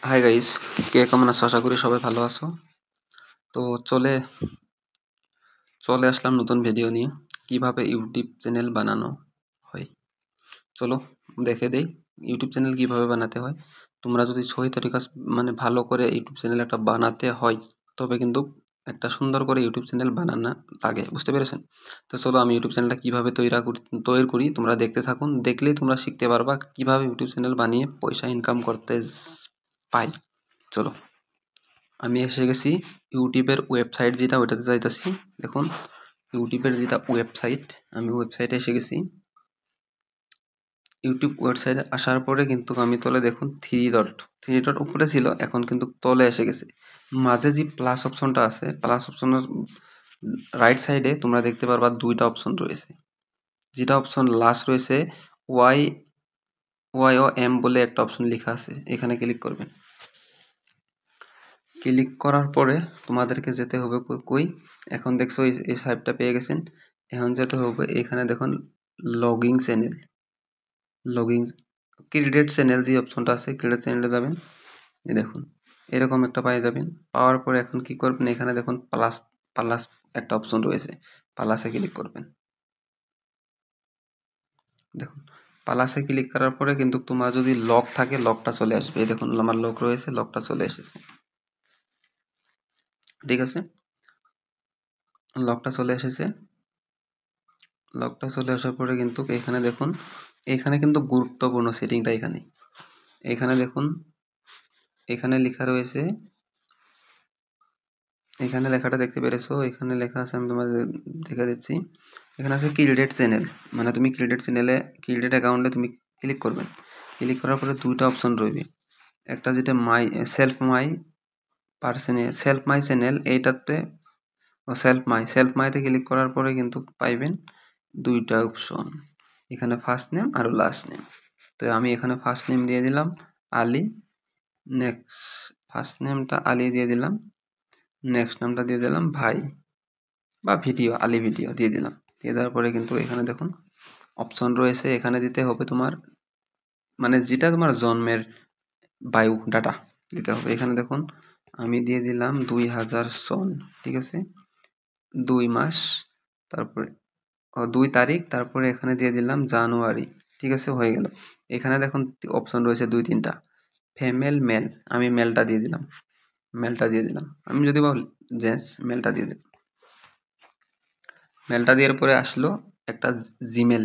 Hi guys, কে কেমন আছো? আশা করি সবাই ভালো আছো। তো চলে চলে আসলাম নতুন ভিডিও নিয়ে, কিভাবে ইউটিউব চ্যানেল বানানো হয়। চলো দেখে দেই ইউটিউব চ্যানেল কিভাবে বানাতে হয়। তোমরা যদি সহি তরিকা মানে ভালো করে ইউটিউব চ্যানেল একটা বানাতে হয়, তবে কিন্তু একটা সুন্দর করে ইউটিউব চ্যানেল বানানো লাগে, বুঝতে পেরেছেন? তো চলো আমি ইউটিউব চ্যানেলটা কিভাবে তৈরি করি তোমরা দেখতে থাকুন। দেখলেই তোমরা শিখতে পারবা কিভাবে ইউটিউব চ্যানেল বানিয়ে পয়সা ইনকাম করতে পাই। চলো, আমি এসে গেছি ইউটিউবের ওয়েবসাইট যেটা, ওইটাতে যাইতাছি। দেখুন ইউটিউবের যেটা ওয়েবসাইট, আমি ওয়েবসাইটে এসে গেছি। ইউটিউব ওয়েবসাইটে আসার পরে কিন্তু আমি তলে দেখুন থ্রি ডট উপরে ছিল, এখন কিন্তু তলে এসে গেছে। মাঝে যে প্লাস অপশনটা আছে, প্লাস অপশনের রাইট সাইডে তোমরা দেখতে পারবা দুইটা অপশন রয়েছে। যেটা অপশন লাস্ট রয়েছে ওয়াই ওয়াই ও এম বলে একটা অপশন লেখা আছে, এখানে ক্লিক করবেন। ক্লিক করার পরে তোমাদেরকে যেতে হবে কই, এখন দেখছো এই সাইটটা পেয়ে গেছেন। এখন যেতে হবে এখানে দেখুন logging channel, logging create channel যে অপশনটা আছে, ক্রিয়েট চ্যানেলে যাবেন। এই দেখুন এরকম একটা পেয়ে যাবেন। পাওয়ার পরে এখন কি করবেন, এখানে দেখুন প্লাস প্লাস একটা অপশন রয়েছে, প্লাসে ক্লিক করবেন। দেখুন প্লাসে ক্লিক করার পরে কিন্তু তোমার যদি লক থাকে লকটা চলে আসবে। এই দেখুন আমার লক রয়েছে, লকটা চলে এসেছে, ঠিক আছে। লকটা চলে এসেছে। লকটা চলে আসার পরে কিন্তু এখানে দেখুন, এখানে কিন্তু গুরুত্বপূর্ণ সেটিংটা এখানে, এখানে দেখুন এখানে লেখা রয়েছে, এখানে লেখাটা দেখতে পেরেছো, এখানে লেখা আছে, আমি তোমাদের দেখে দিচ্ছি। এখানে আছে ক্রিয়েট চ্যানেল, মানে তুমি ক্রিয়েট চ্যানেলে ক্রিয়েট অ্যাকাউন্টে তুমি ক্লিক করবেন। ক্লিক করার পরে দুইটা অপশন রইবে, একটা যেটা মাই সেলফ মাই চ্যানেল, এইটাতে সেলফ মাইতে ক্লিক করার পরে কিন্তু পাইবেন দুইটা অপশন, এখানে ফার্স্ট নেম আর লাস্ট নেম। তো আমি এখানে ফার্স্ট নেম দিয়ে দিলাম আলী, নেক্সট ফার্স্ট নেমটা আলী দিয়ে দিলাম, নেক্সট নামটা দিয়ে দিলাম ভাই বা ভিডিও, আলী ভিডিও দিয়ে দিলাম। দিয়ে দেওয়ার পরে কিন্তু এখানে দেখুন অপশন রয়েছে, এখানে দিতে হবে তোমার মানে যেটা তোমার জন্মের বায়ু ডাটা দিতে হবে। এখানে দেখুন আমি দিয়ে দিলাম 2000 সন, ঠিক আছে, 2 মাস, তারপরে 2 তারিখ, তারপরে এখানে দিয়ে দিলাম জানুয়ারি, ঠিক আছে, হয়ে গেল। এখানে দেখুন অপশন রয়েছে 2-3টা, ফিমেল মেল, আমি মেলটা দিয়ে দিলাম, আমি যদি বা জেন্টস, মেলটা দিয়ে দিলাম। মেলটা দেওয়ার পরে আসলো একটা জিমেল,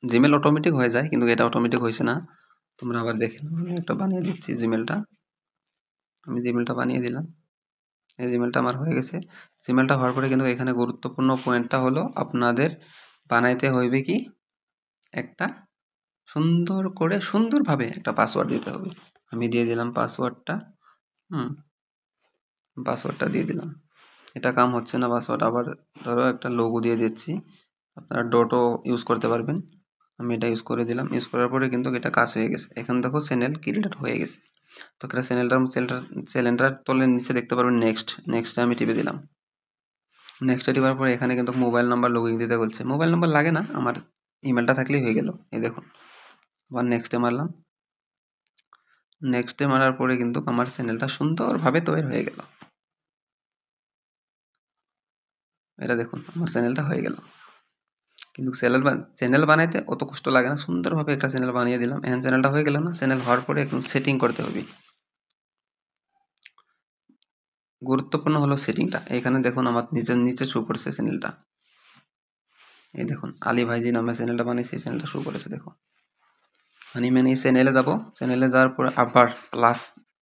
জিমেল অটোমেটিক হয়ে যায় কিন্তু এটা অটোমেটিক হয়েছে না, তোমরা আবার দেখে নাও। আমি একটা বানিয়ে দিচ্ছি জিমেলটা, আমি জিমেলটা বানিয়ে দিলাম। এই জিমেলটা আমার হয়ে গেছে। জিমেলটা হওয়ার পরে কিন্তু এখানে গুরুত্বপূর্ণ পয়েন্টটা হলো আপনাদের বানাইতে হইবে কি, একটা সুন্দরভাবে একটা পাসওয়ার্ড দিতে হবে। আমি দিয়ে দিলাম পাসওয়ার্ডটা, পাসওয়ার্ডটা দিয়ে দিলাম। এটা কাম হচ্ছে না পাসওয়ার্ড, আবার ধরো একটা লোগো দিয়ে দিচ্ছি, আপনারা ডটও ইউজ করতে পারবেন। আমি এটা ইউজ করে দিলাম, ইউজ করার পরে কিন্তু এটা কাজ হয়ে গেছে। এখন দেখো চ্যানেল ক্রিয়েট হয়ে গেছে। তো এটা চ্যানেলটার তলে নিচে দেখতে পারবেন নেক্সটে আমি টিপে দিলাম। নেক্সটে টিপার পরে এখানে কিন্তু মোবাইল নাম্বার লগইন দিতে বলছে, মোবাইল নাম্বার লাগে না, আমার ইমেলটা থাকলেই হয়ে গেল। এই দেখুন আবার নেক্সটে মারলাম, নেক্সটে মারার পরে কিন্তু আমার চ্যানেলটা সুন্দরভাবে তৈরি হয়ে গেল। এটা দেখুন আমার চ্যানেলটা হয়ে গেল। কিন্তু চ্যানেল বানাইতে অত কষ্ট লাগে না, সুন্দরভাবে একটা চ্যানেল বানিয়ে দিলাম। এখন চ্যানেলটা হয়ে গেল না, চ্যানেল হওয়ার পরে এখন সেটিং করতে হবে। গুরুত্বপূর্ণ হলো সেটিংটা, এখানে দেখুন আমার নিচের নিচে শো করছে চ্যানেলটা। এই দেখুন আলী ভাইজি নামে চ্যানেলটা বানিয়েছি, চ্যানেলটা শো করেছে দেখো। আমি মানে এই চ্যানেলে যাব, চ্যানেলে যাওয়ার পরে আবার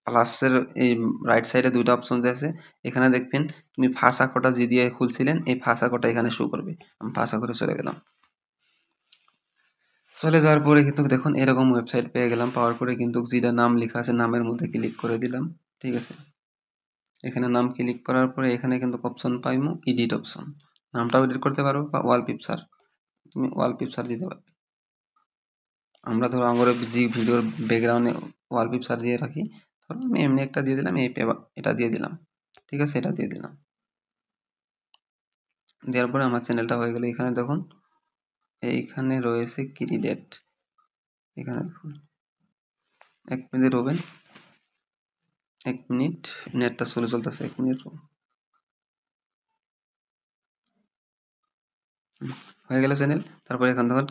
প্লাসের এই রাইট সাইডে দুইটা অপশন আছে, এখানে দেখবেন তুমি ফাঁস আঁকোটা যে দিয়ে খুলছিলেন, এই ফাঁস আঁকোটা এখানে শো করবে। আমি ফাঁস আঁকোটা চলে গেলাম, চলে যাওয়ার পরে কিন্তু দেখুন এরকম ওয়েবসাইট পেয়ে গেলাম। পাওয়ার পরে কিন্তু যেটা নাম লেখা আছে নামের মধ্যে ক্লিক করে দিলাম, ঠিক আছে। এখানে নাম ক্লিক করার পরে এখানে কিন্তু অপশন পাইমু এডিট অপশন, নামটাও এডিট করতে পারো বা ওয়াল পিকচার, তুমি ওয়াল পিকচার দিতে পারবে। আমরা ধরো আঙুরে যে ভিডিওর ব্যাকগ্রাউন্ডে ওয়াল পিকচার দিয়ে রাখি, ধরো আমি এমনি একটা দিয়ে দিলাম, এটা দিয়ে দিলাম, ঠিক আছে, এটা দিয়ে দিলাম। দেওয়ার পরে আমার চ্যানেলটা হয়ে গেল। এখানে দেখুন এইখানে রয়েছে ক্রিয়েট, এখানে দেখুন 1 মিনিট রবেন, 1 মিনিট, নেটটা স্লো চলতেছে, 1 মিনিট। হয়ে গেল চ্যানেল। তারপরে এখান থেকে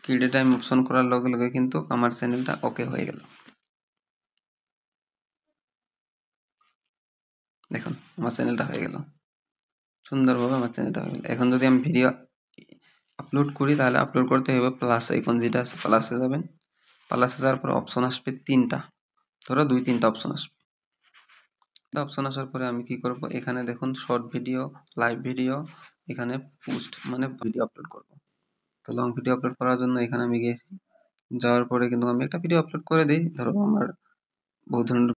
ক্রিয়েট আমি অপশন করার লগে লগে কিন্তু আমার চ্যানেলটা ওকে হয়ে গেল। দেখুন আমার চ্যানেলটা হয়ে গেল, সুন্দরভাবে আমার চ্যানেলটা হয়ে গেল। এখন যদি আমি ভিডিও আপলোড করি, তাহলে আপলোড করতে হবে প্লাস আইকন যেটা আছে, প্লাসে যাবেন। প্লাসে যাওয়ার পর অপশন আসবে 3টা, ধরো 2-3টা অপশন আসবে। অপশন আসার পরে আমি কি করব, এখানে দেখুন শর্ট ভিডিও, লাইভ ভিডিও, এখানে পোস্ট মানে ভিডিও আপলোড করব। তো লং ভিডিও আপলোড করার জন্য এখানে আমি গেছি, যাওয়ার পরে কিন্তু আমি একটা ভিডিও আপলোড করে দিই। ধরো আমার বহু ধরনের